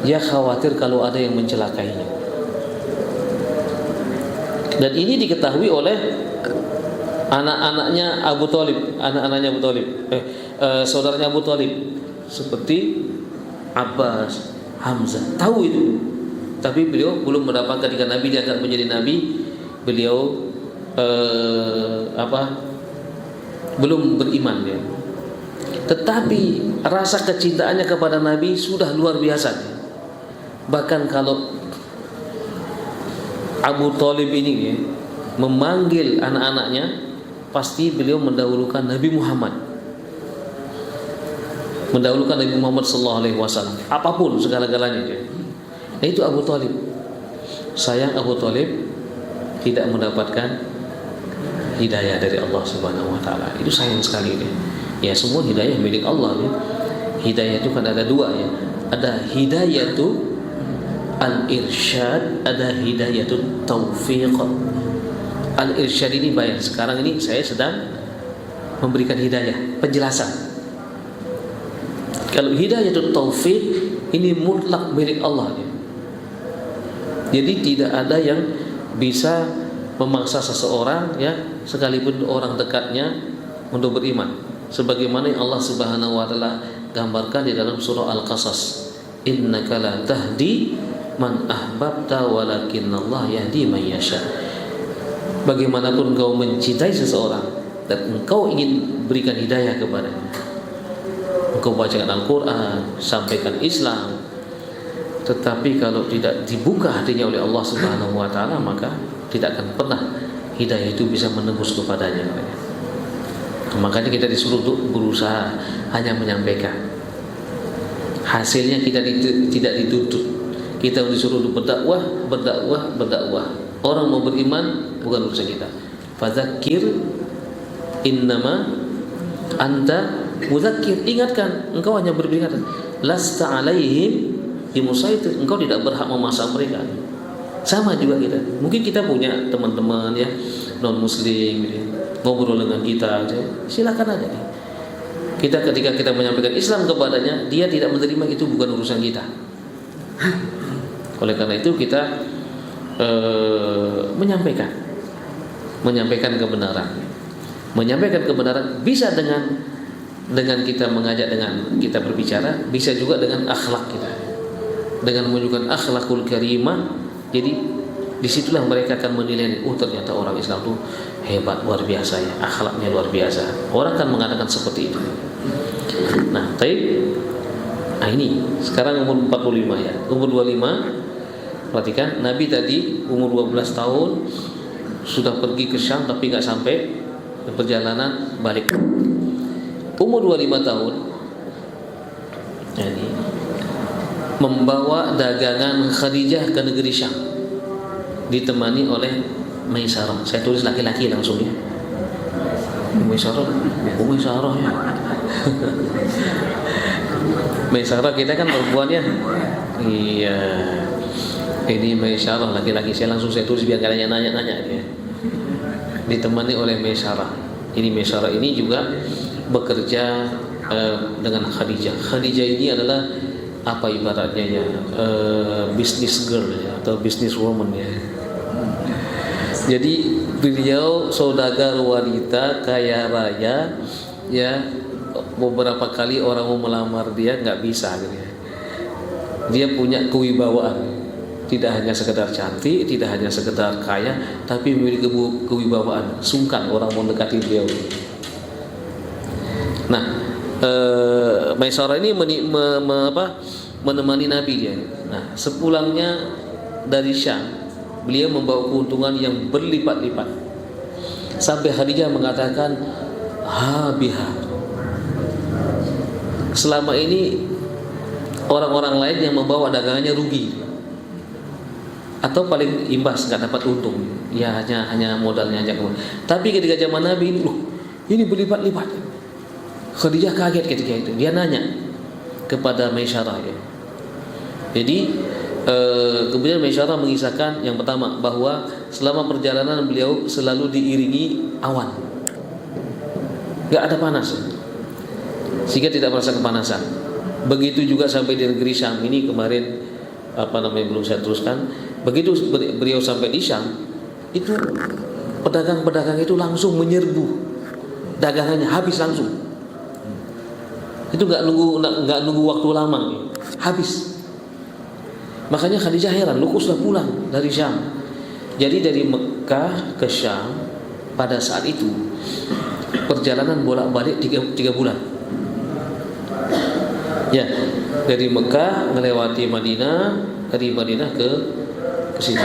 A: Dia khawatir kalau ada yang mencelakainya. Dan ini diketahui oleh anak-anaknya Abu Thalib, saudaranya Abu Thalib, seperti Abbas, Hamzah, tahu itu. Tapi beliau belum mendapatkan, ketika Nabi diangkat menjadi Nabi, beliau belum beriman dia. Tetapi rasa kecintaannya kepada Nabi sudah luar biasa. Bahkan kalau Abu Thalib ini memanggil anak-anaknya, pasti beliau mendahulukan Nabi Muhammad, SAW. Apapun segala-galanya. Nah, itu Abu Thalib. Sayang Abu Thalib tidak mendapatkan hidayah dari Allah Subhanahu Wa Taala. Itu sayang sekali ini. Ya, semua hidayah milik Allah. Ya. Hidayah itu kan ada dua, ya. Ada hidayah itu al-irsyad, ada hidayatut taufiq. Al-irsyad ini bayang, sekarang ini saya sedang memberikan hidayah, penjelasan. Kalau hidayatut taufiq ini mutlak milik Allah, ya. Jadi tidak ada yang bisa memaksa seseorang, ya, sekalipun orang dekatnya, untuk beriman. Sebagaimana yang Allah Subhanahu wa taala gambarkan di dalam surah Al-Qasas, innaka la tahdi man ahbabta walakinnallaha yahdi man yasha. Bagaimanapun engkau mencintai seseorang dan engkau ingin berikan hidayah kepadanya, engkau bacakan Al-Quran, sampaikan Islam, tetapi kalau tidak dibuka hatinya oleh Allah Subhanahu wa taala, maka tidak akan pernah hidayah itu bisa menembus kepadanya. Makanya kita disuruh untuk berusaha hanya menyampaikan. Hasilnya kita tidak dituntut. Kita disuruh untuk berdakwah. Orang mau beriman bukan urusan kita. Fadzakir innama anta mudzakir. Ingatkan, engkau hanya beringatkan. Lasta alaihim bimusaitir. Engkau tidak berhak memaksa mereka. Sama juga kita. Mungkin kita punya teman-teman, ya, non muslim, ya, ngobrol dengan kita aja, silakan aja. Kita ketika kita menyampaikan Islam kepadanya, dia tidak menerima, itu bukan urusan kita. Oleh karena itu kita menyampaikan kebenaran. Menyampaikan kebenaran bisa dengan kita mengajak, dengan kita berbicara, bisa juga dengan akhlak kita. Dengan menunjukkan akhlakul karimah. Jadi disitulah mereka akan menilai, oh ternyata orang Islam itu hebat, luar biasa, ya, akhlaknya luar biasa. Orang akan mengatakan seperti itu. Nah, ini sekarang umur 45, ya. Umur 25, perhatikan, Nabi tadi umur 12 tahun sudah pergi ke Syam tapi gak sampai, perjalanan balik. Umur 25 tahun, ini membawa dagangan Khadijah ke negeri Syam, ditemani oleh Maisarah. Saya tulis laki-laki langsung, ya. Maisarah ya. Maisarah kita kan perempuan, ya. Iya. Ini Maisarah laki-laki. Saya tulis biar kalian nanya-nanya, ya. Ditemani oleh Maisarah. Ini Maisarah ini juga bekerja dengan Khadijah. Khadijah ini adalah apa ibaratnya, ya, business girl, ya, atau business woman, ya. Jadi beliau saudagar wanita kaya raya, ya. Beberapa kali orang mau melamar dia nggak bisa, gitu, ya. Dia punya kewibawaan, tidak hanya sekedar cantik, tidak hanya sekedar kaya, tapi memiliki kewibawaan. Sungkan orang mau mendekati beliau. Nah, Maisarah ini menemani Nabi dia. Nah, sepulangnya dari Syam, beliau membawa keuntungan yang berlipat-lipat. Sampai Khadijah mengatakan, biha. Selama ini orang-orang lain yang membawa dagangannya rugi, atau paling imbas, nggak dapat untung, ya hanya modalnya aja. Tapi ketika zaman Nabi ini berlipat-lipat. Khadijah kaget ketika itu. Dia nanya kepada Maisarah, ya. Jadi kemudian Maisarah mengisahkan yang pertama, bahwa selama perjalanan beliau selalu diiringi awan, nggak ada panas, sehingga tidak merasa kepanasan. Begitu juga sampai di negeri Syam. Ini kemarin belum saya teruskan. Begitu beliau sampai di Syam, itu pedagang-pedagang itu langsung menyerbu dagangannya, habis langsung. Itu nggak nunggu waktu lama, habis. Makanya Khadijah heran, kok sudah pulang dari Syam. Jadi dari Mekah ke Syam pada saat itu perjalanan bolak-balik 3 bulan. Ya, dari Mekah melewati Madinah, dari Madinah ke sini.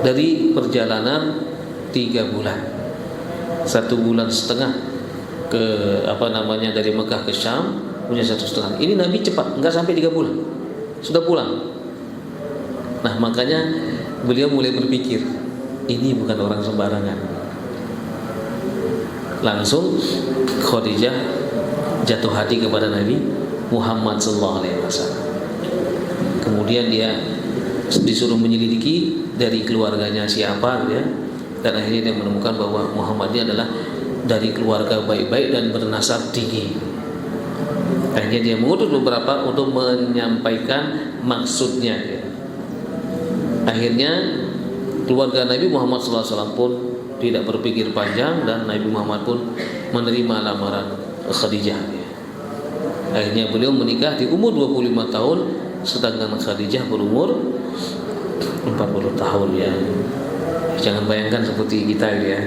A: Dari perjalanan 3 bulan. 1,5 bulan dari Mekah ke Syam, punya 1,5. Ini Nabi cepat, enggak sampai 3 bulan sudah pulang. Nah, makanya beliau mulai berpikir, ini bukan orang sembarangan. Langsung Khadijah jatuh hati kepada Nabi Muhammad SAW. Kemudian dia disuruh menyelidiki dari keluarganya siapa, ya. Dan akhirnya dia menemukan bahwa Muhammad ini adalah dari keluarga baik-baik dan bernasab tinggi. Akhirnya dia mengutus beberapa untuk menyampaikan maksudnya, ya. Akhirnya Keluarga Nabi Muhammad SAW pun tidak berpikir panjang dan Nabi Muhammad pun menerima lamaran Khadijah. Akhirnya beliau menikah di umur 25 tahun, sedangkan Khadijah berumur 40 tahun ya. Jangan bayangkan seperti kita ya.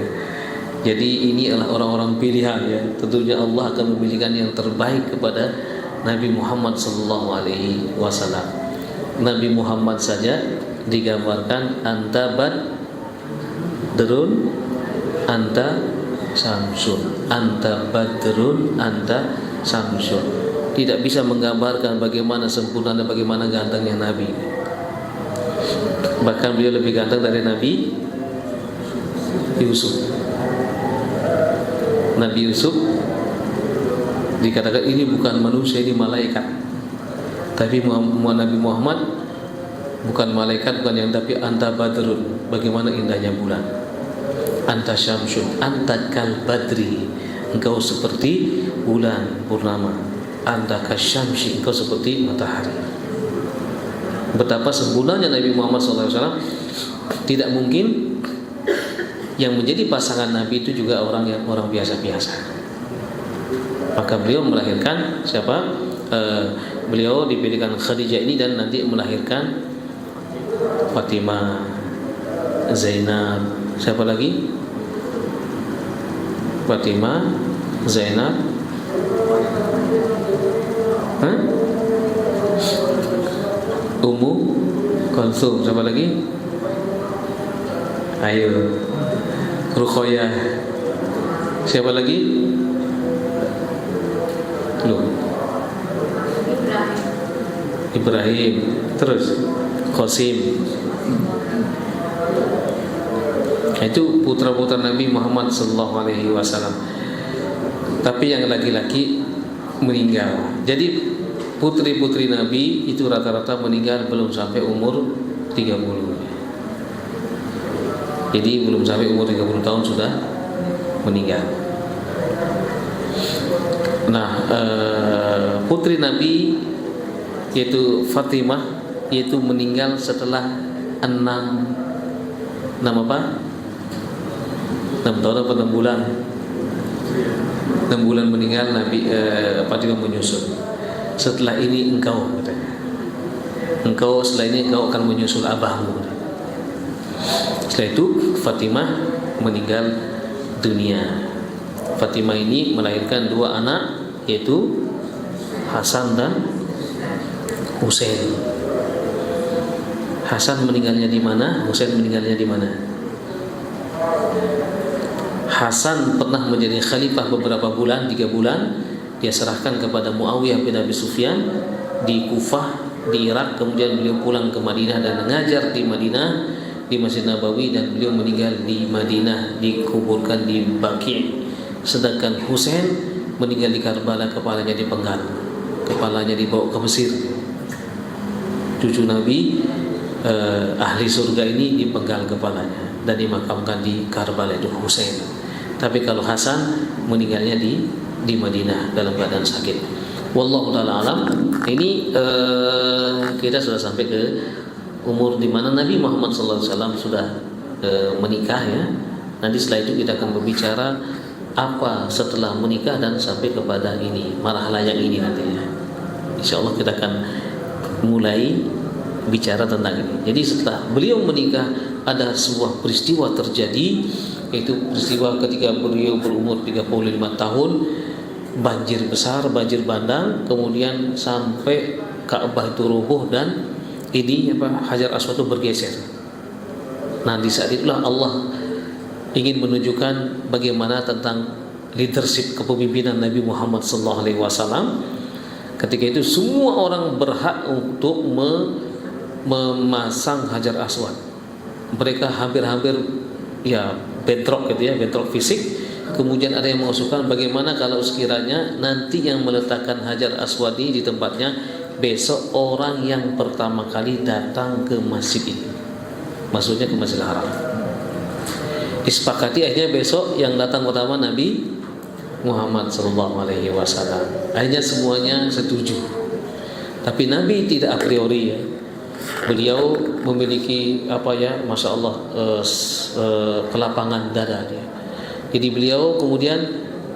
A: Jadi ini adalah orang-orang pilihan ya. Tentunya Allah akan memilihkan yang terbaik kepada Nabi Muhammad SAW. Nabi Muhammad saja digambarkan anta badrun anta samsun, anta badrun anta samsun. Tidak bisa menggambarkan bagaimana sempurna dan bagaimana gantengnya Nabi. Bahkan beliau lebih ganteng dari Nabi Yusuf. Nabi Yusuf dikatakan ini bukan manusia, ini malaikat. Tapi Nabi Muhammad bukan malaikat, bukan yang, tapi anta badrun, bagaimana indahnya bulan. Anta syamsun, anta kal badri, engkau seperti bulan purnama. Anta kasyamsi, engkau seperti matahari. Betapa sempurnanya Nabi Muhammad SAW. Tidak mungkin yang menjadi pasangan Nabi itu juga orang biasa-biasa. Maka beliau melahirkan siapa? Beliau dipilihkan Khadijah ini dan nanti melahirkan Fatimah, Zainab, siapa lagi? Fatimah, Zainab, Ummu Kulthum, siapa lagi? Ayo, Ruqayyah, siapa lagi? Loh, Ibrahim, terus Qasim. Itu putra-putra Nabi Muhammad SAW. Tapi yang laki-laki meninggal. Jadi putri-putri Nabi itu rata-rata meninggal belum sampai umur 30. Jadi belum sampai umur 30 tahun sudah meninggal. Nah, putri Nabi yaitu Fatimah yaitu meninggal setelah 6 apa? 6 tahun atau 6 bulan. 6 bulan meninggal Nabi Fatimah menyusul. Setelah ini engkau katanya. Engkau setelah ini engkau akan menyusul abahmu. Setelah itu Fatimah meninggal dunia. Fatimah ini melahirkan 2 anak yaitu Hasan dan Husain. Hasan meninggalnya di mana? Husain meninggalnya di mana? Hasan pernah menjadi khalifah beberapa bulan, 3 bulan. Dia serahkan kepada Muawiyah bin Abi Sufyan di Kufah, di Irak. Kemudian beliau pulang ke Madinah dan mengajar di Madinah, di Masjid Nabawi, dan beliau meninggal di Madinah, dikuburkan di Baqi'. Sedangkan Husain meninggal di Karbala, kepalanya dipenggal, kepalanya dibawa ke Mesir. Cucu Nabi ahli surga ini dipenggal kepalanya dan dimakamkan di Karbala, itu Husain. Tapi kalau Hasan meninggalnya di Madinah dalam keadaan sakit. Wallahu ta'ala alam. Ini kita sudah sampai ke umur di mana Nabi Muhammad SAW sudah menikah ya. Nanti setelah itu kita akan berbicara apa setelah menikah dan sampai kepada ini marhalah yang ini nantinya. Insyaallah kita akan mulai bicara tentang ini. Jadi setelah beliau menikah ada sebuah peristiwa terjadi, yaitu peristiwa ketika beliau berumur 35 tahun, banjir besar, banjir bandang, kemudian sampai Ka'bah itu roboh dan ini Hajar Aswad itu bergeser. Nah, di saat itulah Allah ingin menunjukkan bagaimana tentang leadership kepemimpinan Nabi Muhammad SAW. Ketika itu semua orang berhak untuk memasang Hajar Aswad. Mereka hampir-hampir ya bentrok gitu ya, bentrok fisik. Kemudian ada yang mengusulkan bagaimana kalau sekiranya nanti yang meletakkan Hajar Aswad ini di tempatnya besok orang yang pertama kali datang ke masjid ini, maksudnya ke Masjidil Haram. Disepakati akhirnya besok yang datang pertama Nabi Muhammad SAW. Akhirnya semuanya setuju. Tapi Nabi tidak a priori ya. beliau memiliki masya Allah kelapangan dada dia. Jadi beliau kemudian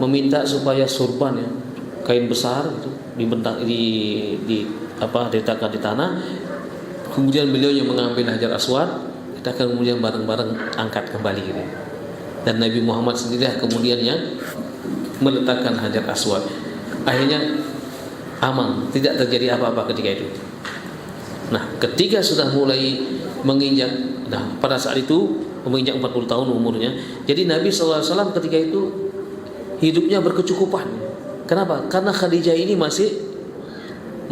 A: meminta supaya surban ya, kain besar itu diletakkan di tanah. Kemudian beliau yang mengambil Hajar Aswad, kita akan kemudian bareng-bareng angkat kembali gitu. Dan Nabi Muhammad sendiri kemudian yang meletakkan Hajar Aswad. Akhirnya aman, tidak terjadi apa-apa ketika itu. Nah, ketika sudah mulai menginjak, pada saat itu menginjak 40 tahun umurnya. Jadi Nabi SAW ketika itu hidupnya berkecukupan. Kenapa? Karena Khadijah ini masih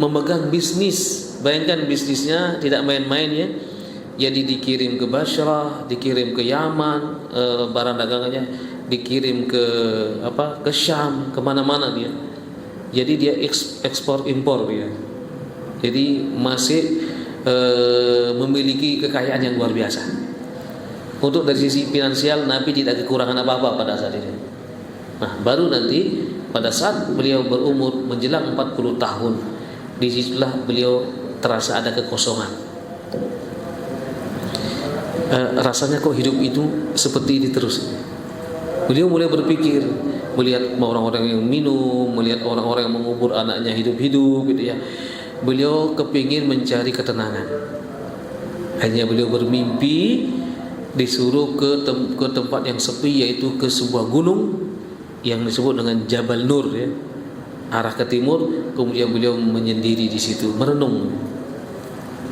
A: memegang bisnis. Bayangkan bisnisnya tidak main-main ya. Jadi dikirim ke Basrah, dikirim ke Yaman, barang dagangannya dikirim ke Syam, kemana-mana dia. Jadi dia ekspor impor dia. Jadi masih memiliki kekayaan yang luar biasa. Untuk dari sisi finansial Nabi tidak kekurangan apa-apa pada saat itu. Nah, baru nanti pada saat beliau berumur menjelang 40 tahun, disitulah beliau terasa ada kekosongan. Rasanya kok hidup itu seperti ini terus. Beliau mulai berpikir, melihat orang-orang yang minum, melihat orang-orang yang mengubur anaknya hidup-hidup gitu ya. Beliau kepingin mencari ketenangan. Hanya beliau bermimpi disuruh ke tempat yang sepi, yaitu ke sebuah gunung yang disebut dengan Jabal Nur ya. Arah ke timur, kemudian beliau menyendiri di situ, merenung.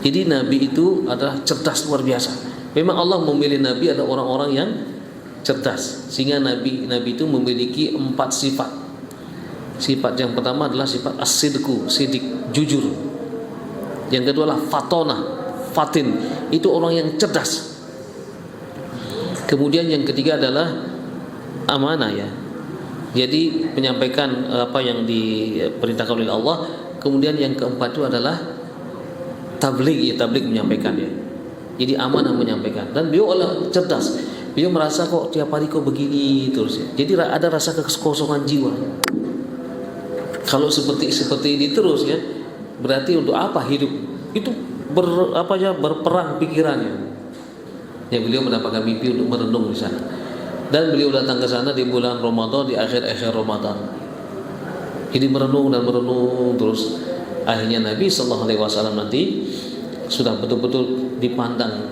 A: Jadi Nabi itu adalah cerdas luar biasa. Memang Allah memilih Nabi ada orang-orang yang cerdas, sehingga Nabi itu memiliki 4 sifat. Sifat yang pertama adalah sifat as-sidqu, sidik, jujur. Yang kedua adalah fatin, itu orang yang cerdas. Kemudian yang ketiga adalah amanah ya. Jadi menyampaikan apa yang diperintahkan oleh Allah. Kemudian yang keempat itu adalah tabligh menyampaikan ya. Jadi amanah menyampaikan. Dan beliau adalah cerdas. Beliau merasa kok tiap hari kok begini terus ya. Jadi ada rasa kekosongan jiwa. Kalau seperti ini terus ya, berarti untuk apa hidup? Itu berperang pikirannya. Ya, beliau mendapatkan mimpi untuk merenung di sana. Dan beliau datang ke sana di bulan Ramadan, di akhir Ramadan. Jadi merenung terus. Akhirnya Nabi SAW nanti sudah betul-betul dipandang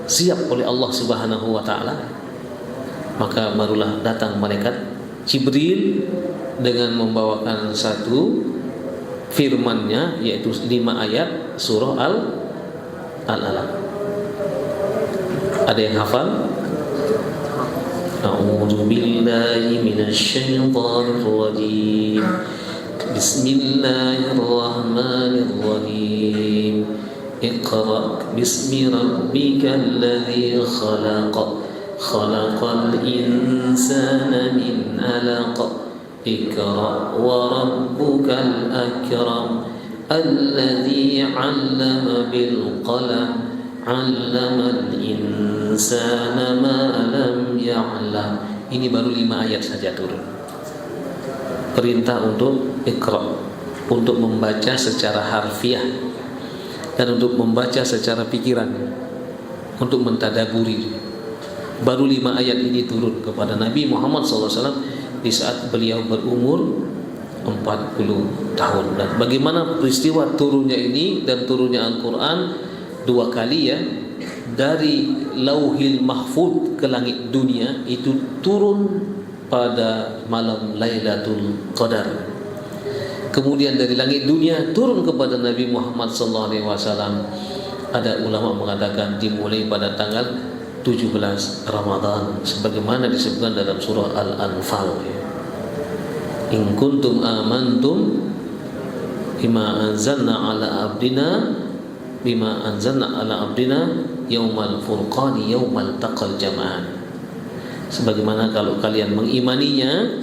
A: siap oleh Allah Subhanahu wa taala. Maka barulah datang malaikat Jibril dengan membawakan satu firman-Nya, yaitu 5 ayat surah Al-Alaq. Ada yang hafal? A'udzu billahi minasy syaithanir rajim. Bismillahirrahmanirrahim. Iqra bismi rabbikal ladzi khalaq. Khalaqal insana min 'alaq. Iqra wa rabbukal akram. Alladzi 'allama bil qalam. 'Allamal insana ma lam ya'lam. Ini baru 5 ayat saja turun. Perintah untuk Iqra, untuk membaca secara harfiah dan untuk membaca secara pikiran, untuk mentadaburi. Baru 5 ayat ini turun kepada Nabi Muhammad SAW di saat beliau berumur 40 tahun. Dan bagaimana peristiwa turunnya ini dan turunnya Al-Quran 2 kali ya, dari Lauhil Mahfuz ke langit dunia, itu turun pada malam Lailatul Qadar. Kemudian dari langit dunia turun kepada Nabi Muhammad SAW. Ada ulama mengatakan dimulai pada tanggal 17 Ramadan, sebagaimana disebutkan dalam surah Al-Anfal. In kuntum amantum bima anzalna ala abdina yaumal furqani yaumal taqal jama'an. Sebagaimana kalau kalian mengimaninya,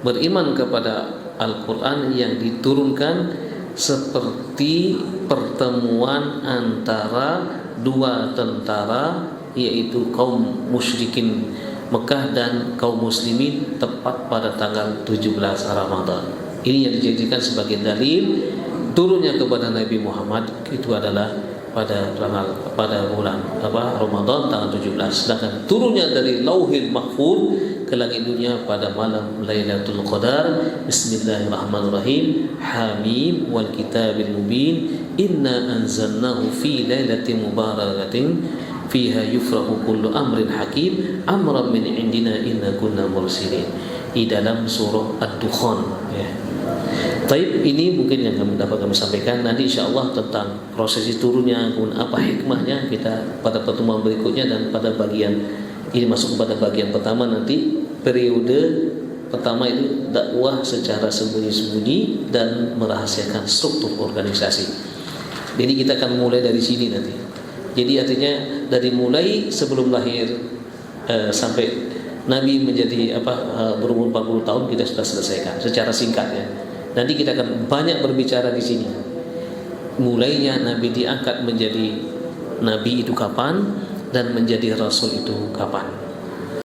A: beriman kepada Al-Quran yang diturunkan seperti pertemuan antara 2 tentara, yaitu kaum musyrikin Mekah dan kaum muslimin, tepat pada tanggal 17 Ramadan. Ini yang dijadikan sebagai dalil turunnya kepada Nabi Muhammad itu adalah pada bulan Ramadan tanggal 17. Sedangkan turunnya dari Lauhil Mahfuz ke langit dunia pada malam Lailatul Qadar. Bismillahirrahmanirrahim. Hamim wal kitabil mubin. Inna anzalnahu fi lailatin mubarakatin fiha yufrahu kullu amrin hakim amran min indina inna kunna mursilin. Di dalam surah Ad-Dukhan, ya. Taib, ini mungkin yang dapat kami sampaikan. Nanti insyaAllah tentang prosesi turunnya, kemudian apa hikmahnya, kita pada pertemuan berikutnya. Dan pada bagian ini masuk kepada bagian pertama nanti, periode pertama itu dakwah secara sembunyi-sembunyi dan merahasiakan struktur organisasi. Jadi kita akan mulai dari sini nanti. Jadi artinya dari mulai sebelum lahir sampai Nabi menjadi berumur 40 tahun kita sudah selesaikan secara singkat, ya. Nanti kita akan banyak berbicara di sini. Mulainya Nabi diangkat menjadi Nabi itu kapan, dan menjadi Rasul itu kapan.